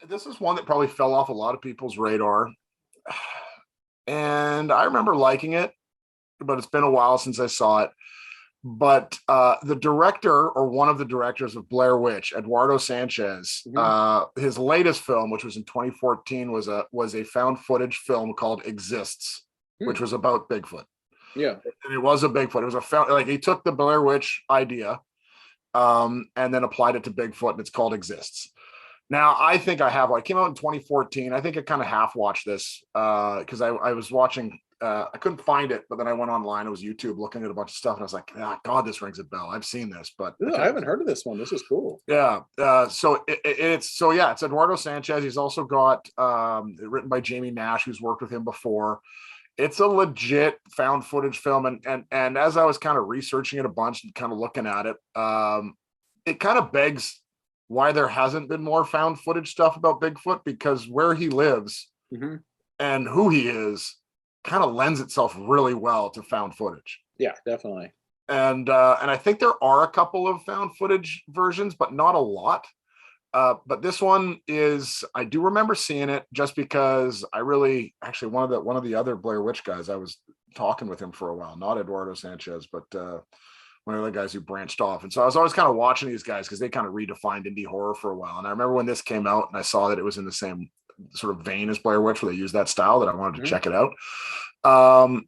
This is one that probably fell off a lot of people's radar, and I remember liking it, but it's been a while since I saw it. But the director, or one of the directors of Blair Witch, Eduardo Sanchez, Hmm. his latest film, which was in 2014, was a found footage film called Exists, Hmm. which was about Bigfoot. Yeah. And it was a Bigfoot. It was a found, like, he took the Blair Witch idea, and then applied it to Bigfoot, and it's called Exists. Now, I think I have. It came out in 2014. I think I kind of half watched this because I was watching. I couldn't find it, but then I went online. It was YouTube, looking at a bunch of stuff, and I was like, "Ah, God, this rings a bell. I've seen this, but I Ooh, I couldn't." haven't heard of this one. This is cool. Yeah. It's Eduardo Sanchez. He's also got written by Jamie Nash, who's worked with him before. It's a legit found footage film, and as I was kind of researching it a bunch and kind of looking at it, it kind of begs why there hasn't been more found footage stuff about Bigfoot, because where he lives Hmm. and who he is kind of lends itself really well to found footage. Yeah, definitely. And I think there are a couple of found footage versions, but not a lot. But this one is, I do remember seeing it just because I really, actually, one of the other Blair Witch guys, I was talking with him for a while, not Eduardo Sanchez, but one of the guys who branched off. And so I was always kind of watching these guys because they kind of redefined indie horror for a while. And I remember when this came out and I saw that it was in the same sort of vein as Blair Witch, where they use that style, that I wanted to Hmm. check it out. Um,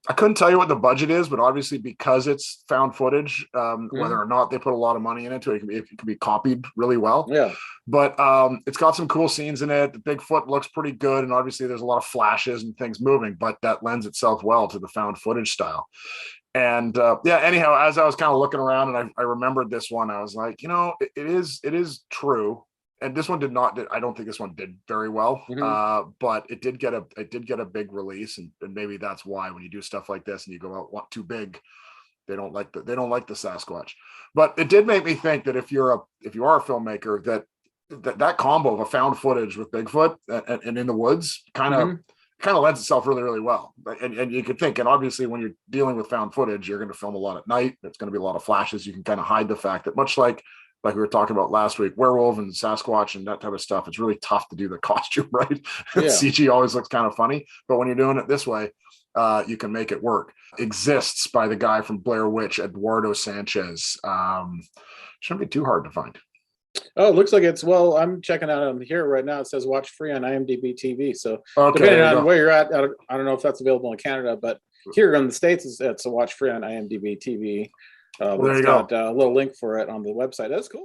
I couldn't tell you what the budget is, but obviously because it's found footage, whether Hmm. or not they put a lot of money into it, it can be copied really well. Yeah. But it's got some cool scenes in it. The Bigfoot looks pretty good, and obviously there's a lot of flashes and things moving, but that lends itself well to the found footage style. And yeah, anyhow, as I was kind of looking around and I remembered this one, I was like, it is true. And this one did not. I don't think this one did very well, Hmm. but it did get a big release, and maybe that's why when you do stuff like this and you go out too big, they don't like the Sasquatch. But it did make me think that if you are a filmmaker, that combo of a found footage with Bigfoot and in the woods Hmm. kind of lends itself really, really well. And you could think, and obviously when you're dealing with found footage, you're going to film a lot at night. There's going to be a lot of flashes. You can kind of hide the fact that, much like we were talking about last week, werewolf and Sasquatch and that type of stuff, it's really tough to do the costume, right? Yeah. CG always looks kind of funny, but when you're doing it this way, you can make it work. Exists by the guy from Blair Witch, Eduardo Sanchez. Shouldn't be too hard to find. Oh, it looks like it's, well, I'm checking out on here right now. It says watch free on IMDb TV. So Okay, depending there you on go. where you're at, I don't know if that's available in Canada, but here in the States, it's a watch free on IMDb TV. Well, But there it's you got go. a little link for it on the website. That's cool.